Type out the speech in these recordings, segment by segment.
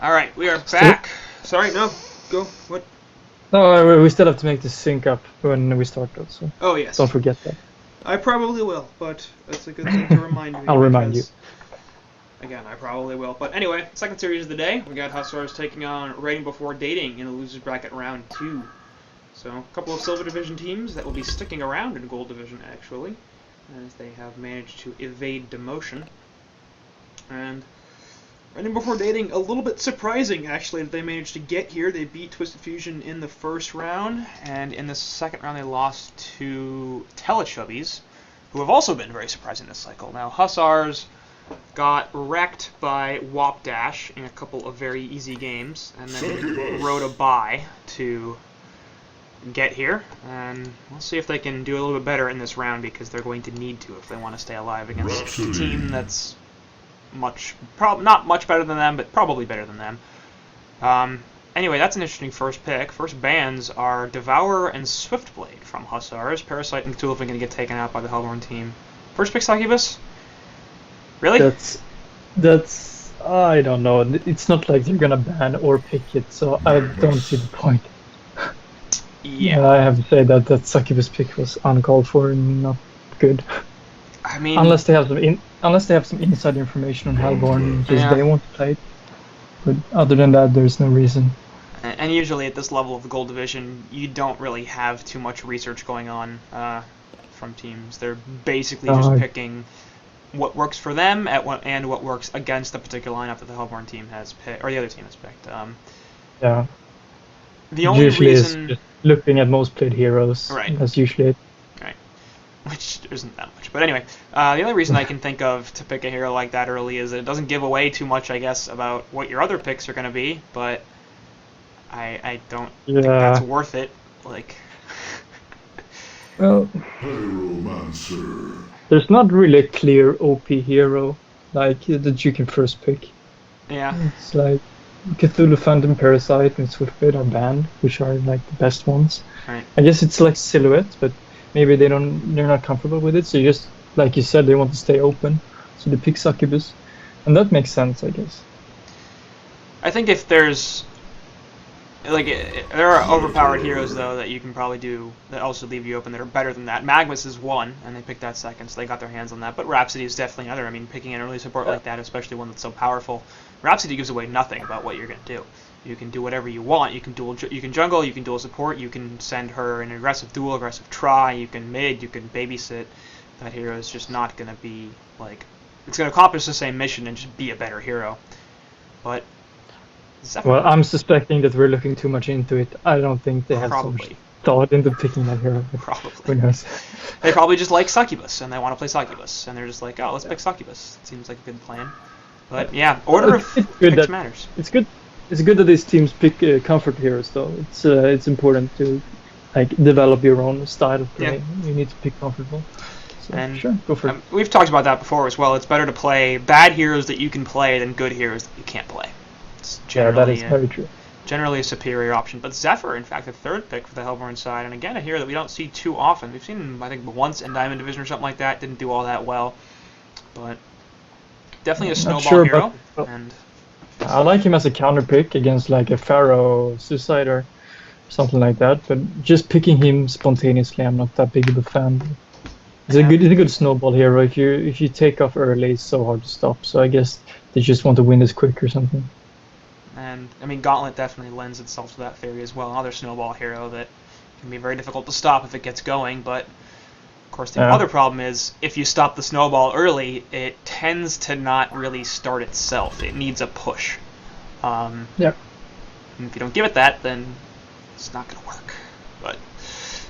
Alright, we are back. Sorry, no, go. What? No, we still have to make the sync up when we start though, so Oh, yes. don't forget that. I probably will, but it's a good thing to remind me. I'll remind you. Again, I probably will. But anyway, second series of the day. We got Hussars taking on RatingBefoDating in the losers bracket round 2. So, a couple of Silver Division teams that will be sticking around in Gold Division, actually, as they have managed to evade demotion. And RatingBefoDating, a little bit surprising, actually, that they managed to get here. They beat Twisted Fusion in the first round, and in the second round they lost to Teletubbies, who have also been very surprising this cycle. Now, Hussars got wrecked by Wop Dash in a couple of very easy games, and then rode a bye to get here, and we'll see if they can do a little bit better in this round, because they're going to need to if they want to stay alive against a team that's not much better than them, but probably better than them. Anyway, that's an interesting first pick. First bans are Devourer and Swiftblade from Hussars. Parasite and Cthulhu are going to get taken out by the Hellborn team. First pick, Succubus? Really? That's I don't know. It's not like they're gonna ban or pick it, so I don't see the point. Yeah. I have to say that Succubus pick was uncalled for and not good. I mean, unless they have some inside information on Hellborn, just they want to play it. But other than that, there's no reason. And usually at this level of the Gold Division, you don't really have too much research going on from teams. They're basically just picking what works for them and what works against the particular lineup that the Hellborn team has picked, or the other team has picked. Yeah. The only usually reason is just looking at most played heroes. Right. That's usually it. Right. Which isn't that much. But anyway, the only reason I can think of to pick a hero like that early is that it doesn't give away too much, I guess, about what your other picks are going to be, but I don't think that's worth it. Like, well, there's not really a clear OP hero like that you can first pick. Yeah. It's like Cthulhu, Phantom, Parasite, and Swiftblade are banned, which are like the best ones. Right. I guess it's like Silhouette, but maybe they're not comfortable with it, so you just, like you said, they want to stay open, so they pick Succubus, and that makes sense, I guess. I think if there's there are overpowered heroes though that you can probably do that also leave you open that are better than that. Magnus is one, and they picked that second, so they got their hands on that. But Rhapsody is definitely another. I mean, picking an early support like that, especially one that's so powerful, Rhapsody gives away nothing about what you're going to do. You can do whatever you want. You can jungle, you can dual support, you can send her an aggressive duel, aggressive try, you can mid, you can babysit. That hero is just not going to be, like, it's going to accomplish the same mission and just be a better hero. But well, I'm suspecting that we're looking too much into it. I don't think they have so much thought into picking that hero. Probably. Who knows? They probably just like Succubus, and they want to play Succubus, and they're just like, oh, let's pick Succubus. It seems like a good plan. But yeah, order of picks matters. It's good that these teams pick comfort heroes, though. It's important to like develop your own style of play. Yeah. You need to pick comfortable. So, and sure, go for it. We've talked about that before as well. It's better to play bad heroes that you can play than good heroes that you can't play. Yeah, that is very true. Generally a superior option. But Zephyr, in fact, the third pick for the Hellborn side, and again, a hero that we don't see too often. We've seen him, I think, once in Diamond Division or something like that. Didn't do all that well. But definitely a snowball hero. And I like him as a counter pick against like a Pharaoh Suicide or something like that. But just picking him spontaneously, I'm not that big of a fan. He's a good snowball hero. If you take off early, it's so hard to stop. So I guess they just want to win this quick or something. And, I mean, Gauntlet definitely lends itself to that theory as well. Another snowball hero that can be very difficult to stop if it gets going, but, of course, the other problem is, if you stop the snowball early, it tends to not really start itself. It needs a push. And if you don't give it that, then it's not going to work. But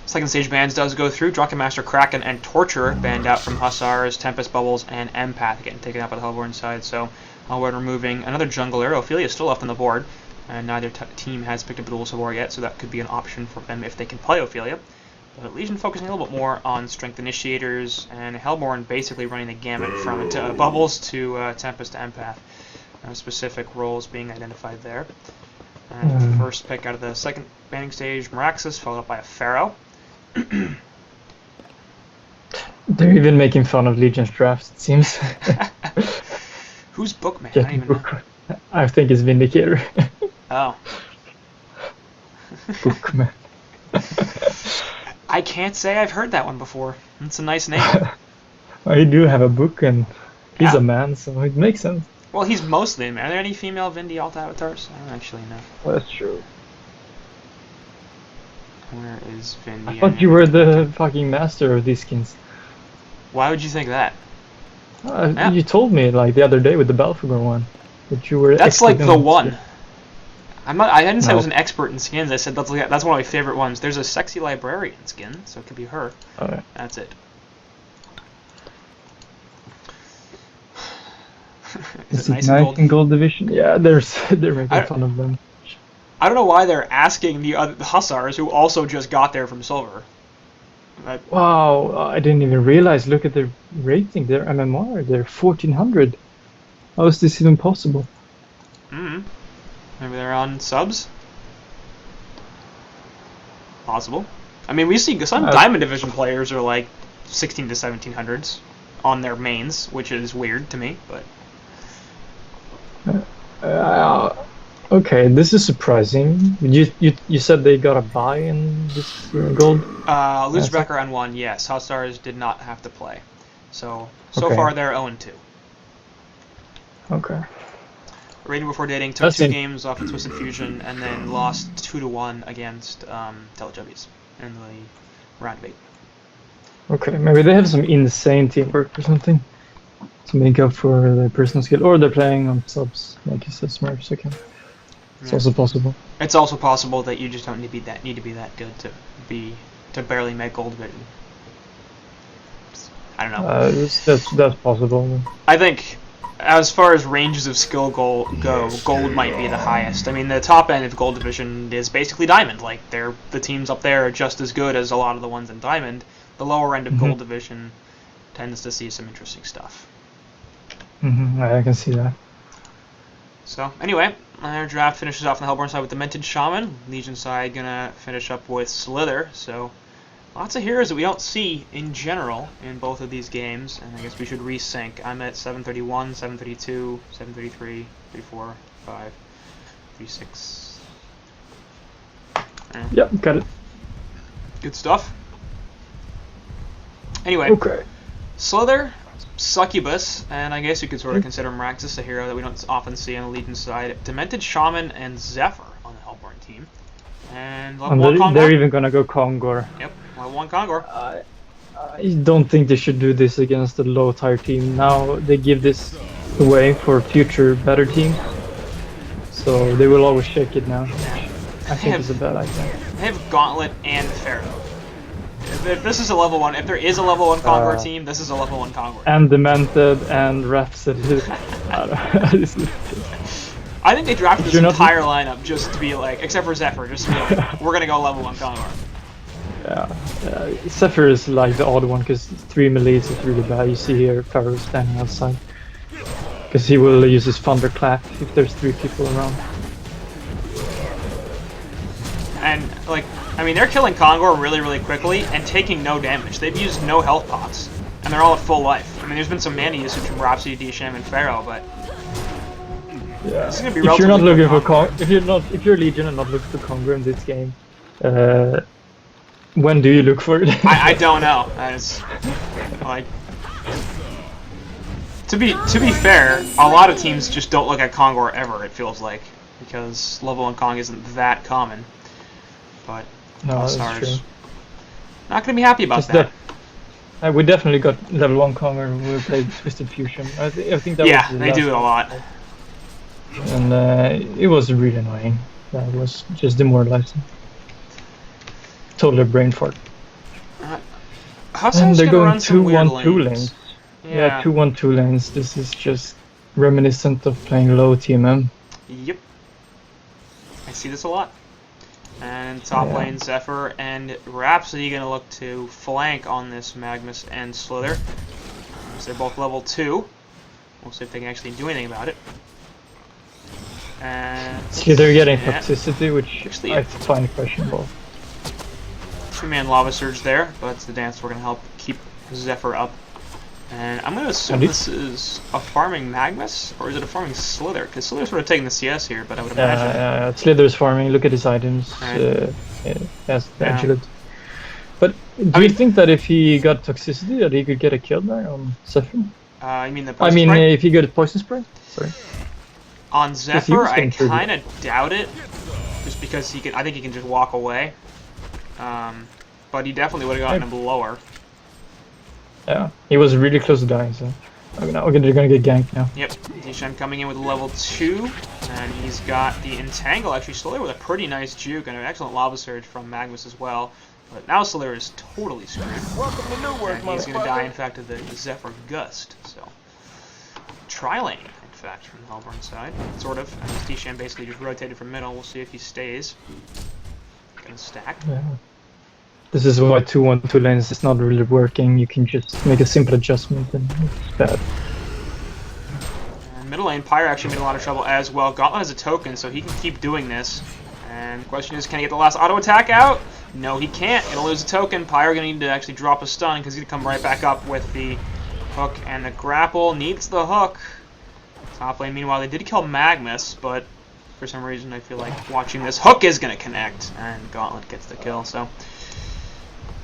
second stage bans does go through. Drunken Master, Kraken, and Torturer banned out from Hussars, Tempest, Bubbles, and Empath getting taken out by the Hellborn side, so we're removing another jungler. Ophelia is still left on the board, and neither team has picked up a dual support yet, so that could be an option for them if they can play Ophelia. But Legion focusing a little bit more on strength initiators, and Hellborn basically running the gamut from Bubbles to Tempest to Empath. Specific roles being identified there. And first pick out of the second banning stage, Meraxis, followed up by a Pharaoh. They're even making fun of Legion's drafts, it seems. Who's Bookman? I don't even know. I think it's Vindicator. Oh. Bookman. I can't say I've heard that one before. It's a nice name. I do have a book, and he's Yeah. a man, so it makes sense. Well, he's mostly a man. Are there any female Vindy alt avatars? I don't actually know. Well, that's true. Where is Vindy? I thought you were the fucking master of these skins. Why would you think that? Yeah. You told me like the other day with the Balfagor one that you were. That's like expert the in one. skins. I didn't say I was No. an expert in skins. I said that's one of my favorite ones. There's a sexy librarian skin, so it could be her. Alright. That's it. Is Is it it nice nice and gold? in gold division? Yeah, they're making fun of them. I don't know why they're asking the Hussars, who also just got there from silver. Wow, I didn't even realize. Look at their rating, their MMR. They're 1400. How is this even possible? Maybe they're on subs? Possible. I mean, we see some Diamond Division players are like 16 to 1700s on their mains, which is weird to me, but... Okay, this is surprising. You said they got a buy in this gold? Luzbecker on 1, yes. Hussars did not have to play. So Okay. far they're 0-2. Okay. RatingBefoDating took 2 games off of Twisted Fusion and then lost 2-1 against Teletubbies in the round of 8. Okay, maybe they have some insane teamwork or something to make up for their personal skill, or they're playing on subs, like you said, Smurfs. Okay, it's also possible. It's also possible that you just don't need to be that good to barely make gold division. I don't know. That's possible. I think as far as ranges of skill go, gold might be the highest. I mean, the top end of gold division is basically diamond. Like the teams up there are just as good as a lot of the ones in diamond. The lower end of gold division tends to see some interesting stuff. I can see that. So anyway, our draft finishes off on the Hellborn side with Demented Shaman. Legion side gonna finish up with Slither. So lots of heroes that we don't see in general in both of these games, and I guess we should resync. I'm at 731, 732, 733, 34, 5, 36. Yep, got it. Good stuff. Anyway, Okay. Slither, Succubus, and I guess you could sort of consider Meraxus a hero that we don't often see on the Legion side. Demented Shaman and Zephyr on the Hellborn team. And level 1 Kongor. They're even gonna go Kongor. Yep, level 1 Kongor. I don't think they should do this against a low tier team. Now they give this away for future better teams, so they will always check it now. I think it's a bad idea. They have Gauntlet and Pharaoh. If this is a level 1, if there is a level 1 Kongor team, this is a level 1 Kongor. And Demented and Rhapsody. I think they drafted this entire lineup just to be like, except for Zephyr, just to be like, we're gonna go level 1 Kongor. Yeah, Zephyr is like the odd one because 3 melees is really bad. You see here Pharaoh standing outside because he will use his thunderclap if there's 3 people around. And like, I mean, they're killing Kongor really, really quickly and taking no damage. They've used no health pots, and they're all at full life. I mean, there's been some mana usage from Rhapsody, D-Sham, and Pharaoh, but yeah. this is gonna be If you're not relatively looking quick for if you're Legion and not looking for Kongor in this game, when do you look for it? I don't know. It's like, to be fair, a lot of teams just don't look at Kongor ever. It feels like, because level 1 Kong isn't that common. But No, that's Hussars true. not gonna be happy about that. We definitely got level 1 Kongor when we played Twisted Fusion. I think that was the they do it a lot. And it was really annoying. That was just demoralizing. Totally brain fart. Hussars And they're gonna going run some weird 2-1-2 lanes. Yeah, 2-1-2 lanes. This is just reminiscent of playing low TMM. Yep. I see this a lot. And top lane Zephyr and Rhapsody gonna look to flank on this Magnus and Slither. So they're both level 2. We'll see if they can actually do anything about it. And Slither getting toxicity, which actually, I find questionable. 2-man Lava Surge there, but it's the dance we're gonna help keep Zephyr up. And I'm going to assume this is a farming Magnus, or is it a farming Slither? Because Slither's sort of taking the CS here, but I would imagine... Slither's farming. Look at his items. Right. Yes, agility. But do you think that if he got toxicity, that he could get a kill there on Zephyr? You mean the poison spray? If he got a poison spray? Sorry. On Zephyr, I kind of doubt it, just because he can. I think he can just walk away. But he definitely would have gotten him lower. Yeah, he was really close to dying, so they're gonna get ganked now. Yep, Dishan coming in with a level 2, and he's got the Entangle actually Slither with a pretty nice juke and an excellent Lava Surge from Magnus as well. But now Slither is totally screwed. Welcome to New Work, and he's gonna die, in fact, to the Zephyr Gust. So, tri-lane, in fact, from the Hellborn side, sort of. And Dishan basically just rotated from middle. We'll see if he stays. Gonna stack. Yeah. This is why 2-1-2 lanes is not really working. You can just make a simple adjustment and it's bad. And middle lane, Pyre actually made a lot of trouble as well. Gauntlet has a token, so he can keep doing this. And the question is, can he get the last auto attack out? No, he can't. Gonna lose a token. Pyre gonna need to actually drop a stun because he's gonna come right back up with the hook and the grapple. Needs the hook. Top lane, meanwhile, they did kill Magnus, but for some reason I feel like watching this hook is gonna connect, and Gauntlet gets the kill. So.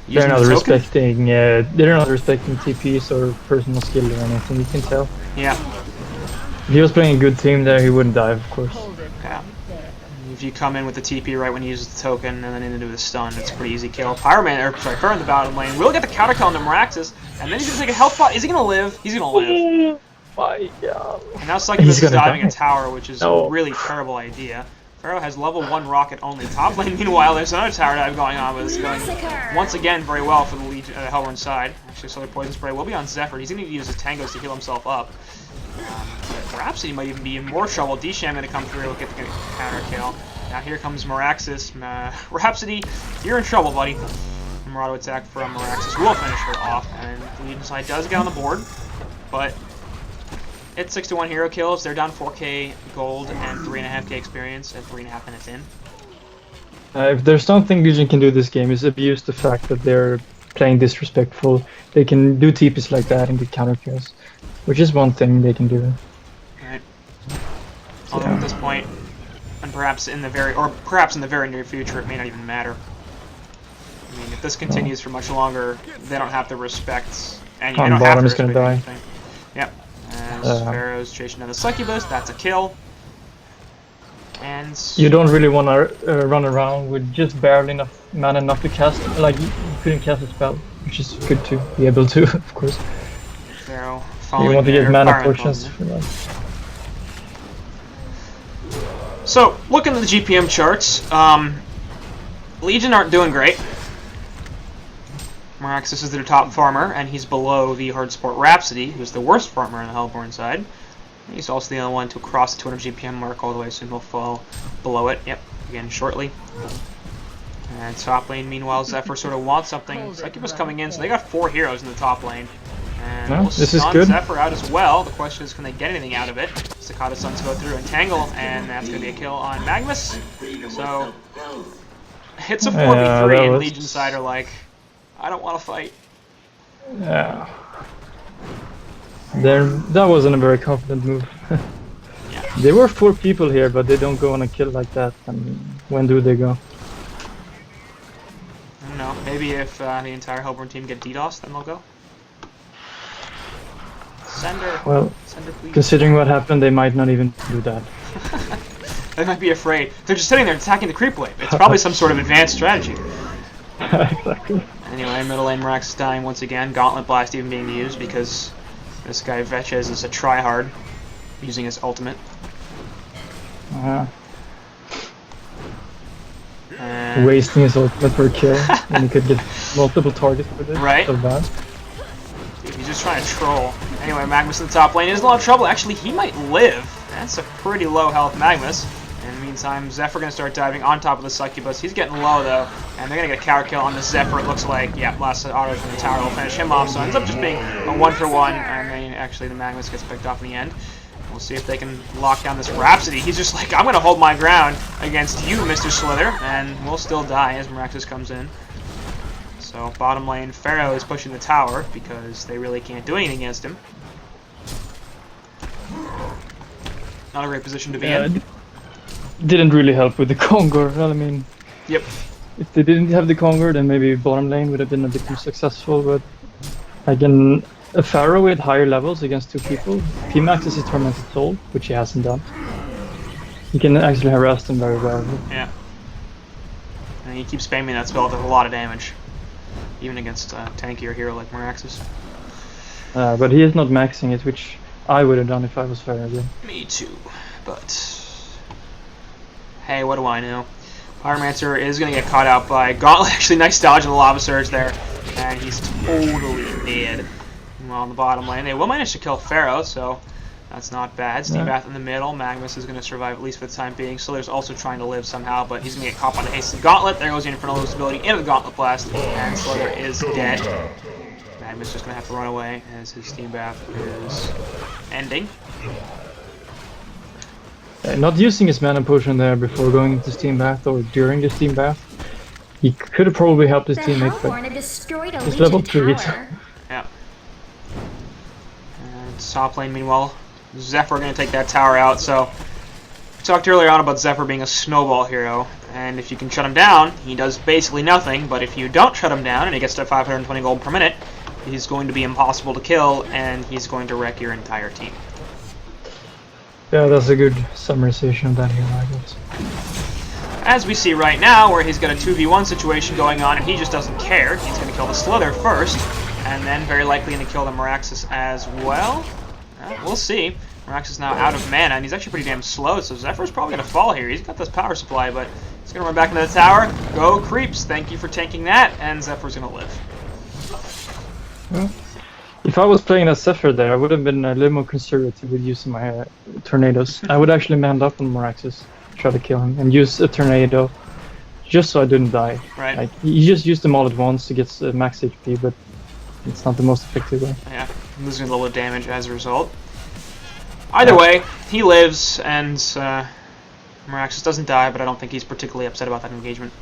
They're not respecting. They're not respecting TPs or personal skill or anything. You can tell. Yeah. If he was playing a good team there, he wouldn't die, of course. Yeah. If you come in with the TP right when he uses the token and then into the stun, it's a pretty easy kill. Pyre in the bottom lane will get the counter kill into Meraxis, and then he's gonna take a health pot. Is he gonna live? He's gonna live. My God. And now Succubus is diving a tower, which is a really terrible idea. Pharaoh has level 1 rocket only. Top lane, meanwhile, there's another tower dive going on, but it's going once again very well for the Hellborn side. Actually, Solar Poison Spray will be on Zephyr. He's going to use his tangos to heal himself up. But Rhapsody might even be in more trouble. Disham going to come through and get the counter kill. Now here comes Meraxis. Rhapsody, you're in trouble, buddy. Auto attack from Meraxis will finish her off, and the Legion side does get on the board, but it's 6-1 hero kills. They're down 4k gold and 3.5k experience at 3.5 minutes in. If there's something Legion can do this game is abuse the fact that they're playing disrespectful. They can do TPs like that and get counter kills, which is one thing they can do. Right. Although at this point, and perhaps in the very near future, it may not even matter. I mean, if this continues for much longer, they don't have to respect any. On bottom is gonna die. Anything. Yep. As Pharaoh's chasing down the Succubus, that's a kill. And you don't really want to run around with just barely enough mana enough to cast. Like you couldn't cast a spell, which is good to be able to, of course. Pharaoh you want to get mana portions for that. So, looking at the GPM charts, Legion aren't doing great. Meraxis is their top farmer, and he's below the hard support Rhapsody, who's the worst farmer on the Hellborn side. He's also the only one to cross the 200 GPM mark all the way, so he'll fall below it. Yep, again shortly. And top lane, meanwhile, Zephyr sort of wants something. Succubus coming in, so they got 4 heroes in the top lane. And we'll this is stun good. Zephyr out as well. The question is, can they get anything out of it? Staccato Suns go through and tangle, and that's going to be a kill on Magnus. So, it's a 4v3, and Legion side are like, I don't want to fight. Yeah. That wasn't a very confident move. Yeah. There were 4 people here, but they don't go on a kill like that. And when do they go? I don't know. Maybe if the entire Hellborn team get DDoS, then they'll go. Send her. Well, send her, please. Considering what happened, they might not even do that. They might be afraid. They're just sitting there attacking the creep wave. It's probably some sort of advanced strategy. Exactly. Anyway, middle lane Merax is dying once again. Gauntlet Blast even being used because this guy Vetches is a tryhard using his ultimate. Wasting his ultimate per kill when he could get multiple targets with it. Right. So bad. Dude, he's just trying to troll. Anyway, Magnus in the top lane is in a lot of trouble. Actually, he might live. That's a pretty low health Magnus. In the meantime, Zephyr going to start diving on top of the Succubus. He's getting low, though, and they're going to get a counter kill on the Zephyr, it looks like. Yeah, last auto from the tower will finish him off, so it ends up just being a 1-for-1, and then actually the Magnus gets picked off in the end. We'll see if they can lock down this Rhapsody. He's just like, I'm going to hold my ground against you, Mr. Slither, and we'll still die as Meraxis comes in. So So bottom lane, Pharaoh is pushing the tower because they really can't do anything against him. Not a great position to be in. Didn't really help with the Conquer. Well, I mean, Yep. if they didn't have the Conquer, then maybe bottom lane would have been a bit more successful. But again, a Pharaoh with higher levels against two people, if he maxes his Tormented Soul, which he hasn't done, he can actually harass them very well. Yeah. And he keeps spamming that spell with a lot of damage, even against a tankier hero like Meraxes. But he is not maxing it, which I would have done if I was Pharaoh. Me too, but hey, what do I know? Pyromancer is going to get caught out by Gauntlet. Actually, nice dodge on the Lava Surge there, and he's totally dead. Meanwhile, on the bottom lane, they will manage to kill Pharaoh, so that's not bad. Steam Bath in the middle. Magnus is going to survive, at least for the time being. Slither's also trying to live somehow, but he's going to get caught by the Hasted Gauntlet. There goes the Infernal Stability into the Gauntlet Blast, and Slither is dead. Magnus is just going to have to run away as his Steam Bath is ending. Not using his mana potion there before going into Steam Bath or during the Steam Bath, he could have probably helped his teammate, but he's level 3. Yeah. And top lane, meanwhile, Zephyr going to take that tower out. So we talked earlier on about Zephyr being a snowball hero, and if you can shut him down, he does basically nothing. But if you don't shut him down and he gets to 520 gold per minute, he's going to be impossible to kill, and he's going to wreck your entire team. Yeah, that's a good summarization of that hero, I guess. As we see right now, where he's got a 2v1 situation going on, and he just doesn't care. He's going to kill the Slither first, and then very likely going to kill the Meraxes as well. We'll see. Meraxes is now out of mana, and he's actually pretty damn slow, so Zephyr's probably going to fall here. He's got this power supply, but he's going to run back into the tower. Go creeps, thank you for tanking that, and Zephyr's going to live. Yeah. If I was playing as Zephyr there, I would have been a little more conservative with using my tornadoes. I would actually man up on Meraxes, try to kill him, and use a tornado just so I didn't die. Right. Like, you just use them all at once to get max HP, but it's not the most effective way. Yeah, losing a little bit of damage as a result. Either way, he lives, and Meraxes doesn't die, but I don't think he's particularly upset about that engagement.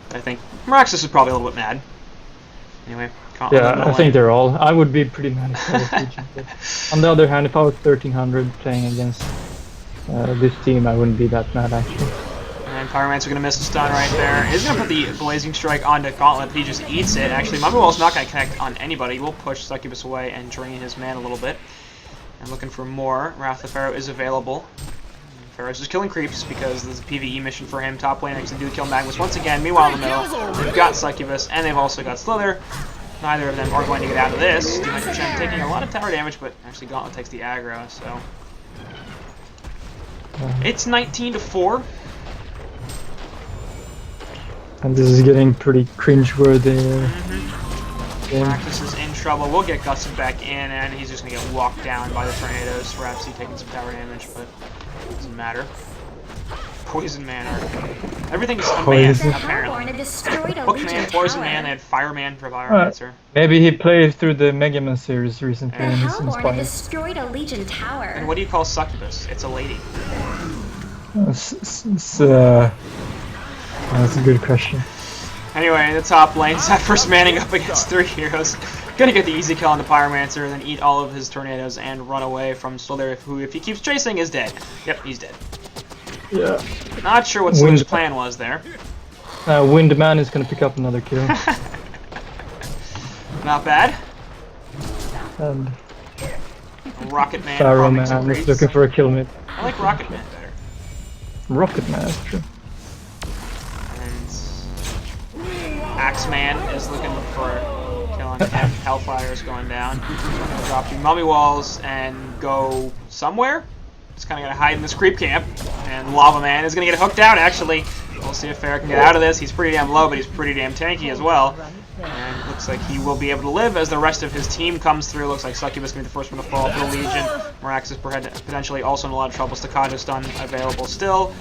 I think Meraxes is probably a little bit mad. Anyway. Yeah, I think they're all. I would be pretty mad if I was Legion. On the other hand, if I was 1300 playing against this team, I wouldn't be that mad actually. And Pyromancer going to miss the stun right there. He's going to put the Blazing Strike onto Gauntlet, but he just eats it. Actually, Mummy Wall's not going to connect on anybody. We'll push Succubus away and drain his mana a little bit. And looking for more. Wrath of Pharaoh is available. Pharaoh's just killing creeps because there's a PvE mission for him. Top lane actually do kill Magnus once again. Meanwhile, in the middle, they've got Succubus, and they've also got Slither. Neither of them are going to get out of this. Chen taking a lot of tower damage, but actually Gauntlet takes the aggro, so... It's 19-4. And this is getting pretty cringe-worthy. Meraxes is in trouble. We'll get Gusted back in, and he's just going to get walked down by the tornadoes. Perhaps he's taking some tower damage, but it doesn't matter. Poison Man. Everything is a man, apparently. Hookman, Poison Man, they had Fireman for Pyromancer. Maybe he played through the Mega Man series recently and he's Hellborn inspired. destroyed a Legion tower. And what do you call Succubus? It's a lady. That's a good question. Anyway, in the top lane, Zephyr's manning up against 3 heroes. Gonna get the easy kill on the Pyromancer, then eat all of his tornadoes and run away from Slither, who, if he keeps chasing, is dead. Yep, he's dead. Yeah. Not sure what Slither's plan was there. Windman is gonna pick up another kill. Not bad. And Rocket Man. Pharaoh Man is looking for a kill mid. I like Rocket Man better. Rocket Man, that's true. And Axeman is looking for killing him. Hellfire is going down. Gonna drop the Mummy Walls and go somewhere. Just kind of gonna hide in this creep camp. And Lava Man is gonna get hooked out, actually. We'll see if Pharaoh can get out of this. He's pretty damn low, but he's pretty damn tanky as well. And it looks like he will be able to live as the rest of his team comes through. Looks like Succubus going to be the first one to fall for the Legion. Meraxes potentially also in a lot of trouble. Staccato stun available still.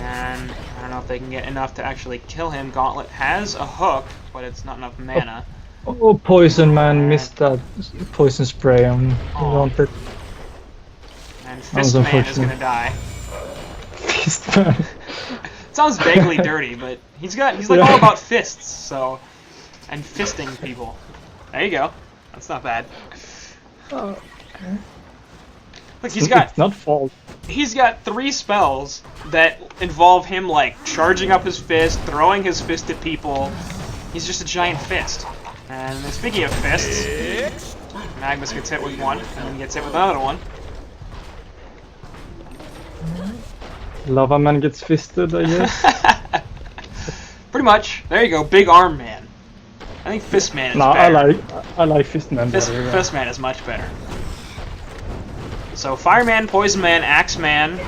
And I don't know if they can get enough to actually kill him. Gauntlet has a hook, but it's not enough mana. Oh, Poison Man missed that poison spray on Gauntlet. And Fist Man is going to die. Fist Man. sounds vaguely dirty, but he's like all about fists, so, and fisting people. There you go. That's not bad. Oh. Look, it's not fault. He's got 3 spells that involve him like charging up his fist, throwing his fist at people. He's just a giant fist. And then speaking of fists, Magnus gets hit with one, and then gets hit with another one. Lava Man gets fisted, I guess. Pretty much. There you go, Big Arm Man. I think Fist Man is better. I like Fist Man better. Yeah. Fist Man is much better. So Fire Man, Poison Man, Axe Man,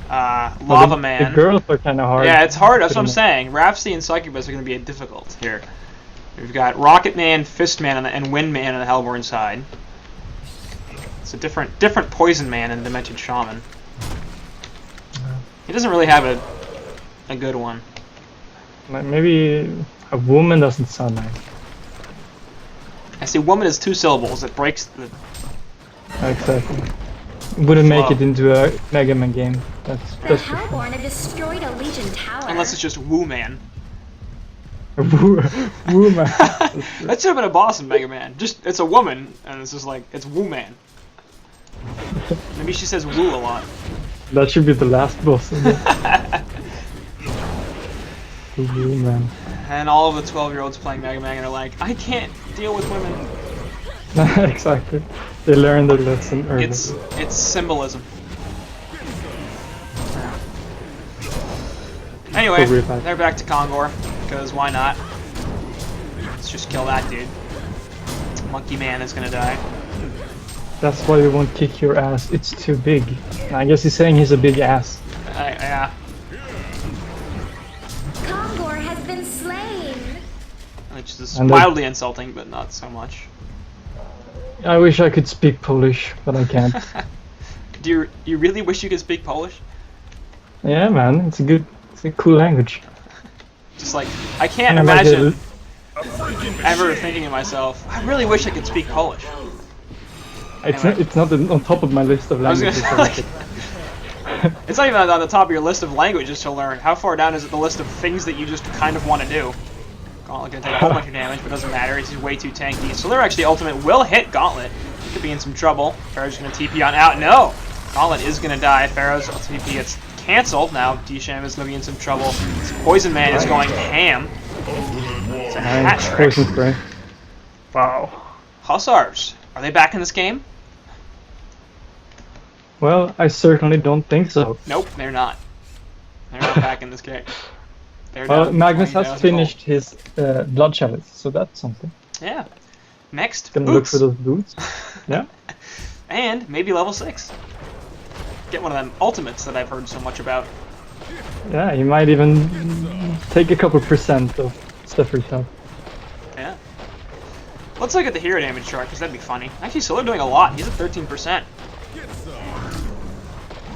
Lava Man. The girls are kind of hard. Yeah, it's hard. That's what I'm saying. Rhapsody and Succubus are going to be difficult here. We've got Rocket Man, Fist Man, and Wind Man on the Hellborn side. It's a different Poison Man and Demented Shaman. He doesn't really have a good one. Maybe a woman doesn't sound nice. I see woman is 2 syllables. It breaks the... Exactly. Wouldn't make it into a Mega Man game. The Hellborn have destroyed a Legion tower. Unless it's just Woo Man. Woo Man. That should have been a boss in Mega Man. Just, it's a woman, and it's just like, it's Woo Man. Maybe she says woo a lot. That should be the last boss. Woo Man. And all of the 12-year-olds playing Mega Man are like, I can't deal with women. Exactly. They learned their lesson early. It's symbolism. Anyway, they're back to Kongor, because why not? Let's just kill that dude. Monkey Man is gonna die. That's why we won't kick your ass, it's too big. I guess he's saying he's a big ass. Yeah. Kongor has been slain. Which is mildly insulting, but not so much. I wish I could speak Polish, but I can't. Do you really wish you could speak Polish? Yeah, man, it's a cool language. Just like, I can't imagine ever thinking to myself, I really wish I could speak Polish. It's not on top of my list of languages. It's not even on the top of your list of languages to learn. How far down is it the list of things that you just kind of want to do? Gauntlet gonna take a whole bunch of damage, but doesn't matter. He's way too tanky. So their actually ultimate will hit Gauntlet. He could be in some trouble. Pharaoh's gonna TP on out. No! Gauntlet is gonna die. Pharaoh's TP gets cancelled. Now D-Sham is gonna be in some trouble. Poison Man is going ham. It's a hat trick. Poison spray. Wow. Hussars, are they back in this game? Well, I certainly don't think so. Nope, they're not. They're not back in this game. Well, Magnus has finished his blood chalice, so that's something. Yeah. Next, Gonna look for those boots. Yeah. And maybe level 6. Get one of them ultimates that I've heard so much about. Yeah, he might even take a couple % of Steffer's health. Yeah. Let's look at the hero damage chart, because that'd be funny. Actually, Solar doing a lot. He's at 13%.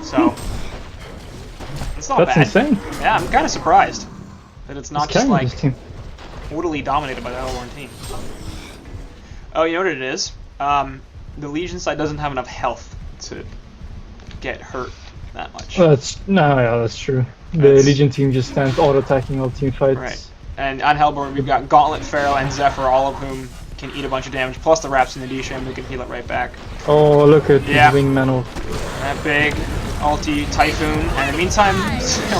So, it's not bad. That's insane. Yeah, I'm kind of surprised that it's not just like team. totally dominated by the Hellborn team. Oh, you know what it is? The Legion side doesn't have enough health to get hurt that much. Well, that's true. The Legion team just stands auto-attacking all team fights. Right. And on Hellborn, we've got Gauntlet, Pharaoh, and Zephyr, all of whom can eat a bunch of damage, plus the Raps and the D-Sham who can heal it right back. Oh, look at his wingman ult. That big ulti Typhoon. And in the meantime,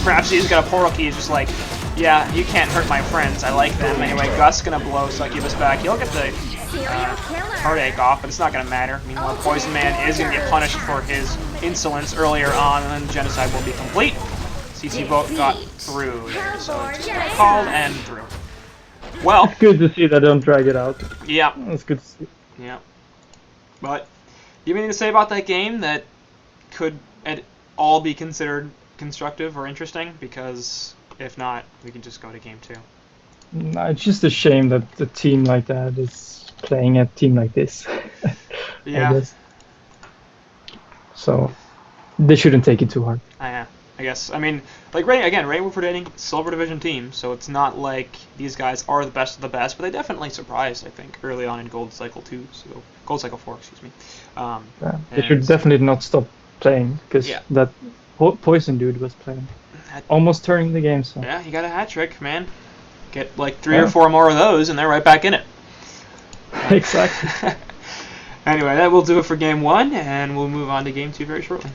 Rhapsody's got a portal key. He's just like, yeah, you can't hurt my friends. I like them. Anyway, Gus gonna blow Succubus back. He'll get the heartache off, but it's not gonna matter. Meanwhile, Poison Man is gonna get punished for his insolence earlier on, and then Genocide will be complete. CC both got through there, so it's called and through. Well, good to see that they don't drag it out. Yeah. That's good to see. Yeah. But, do you have anything to say about that game that could at all be considered constructive or interesting? Because if not, we can just go to game 2. No, it's just a shame that a team like that is playing a team like this. Yeah. I guess. So, they shouldn't take it too hard. I guess. I mean, like, RatingBefoDating, Silver Division team, so it's not like these guys are the best of the best, but they definitely surprised, I think, early on in Gold Cycle 2, so Gold Cycle 4, excuse me. They should definitely not stop playing, because that Poison dude was playing. almost turning the game. So Yeah, you got a hat trick, man. Get like 3 Yeah. or 4 more of those, and they're right back in it. exactly. Anyway, that will do it for game 1, and we'll move on to game 2 very shortly.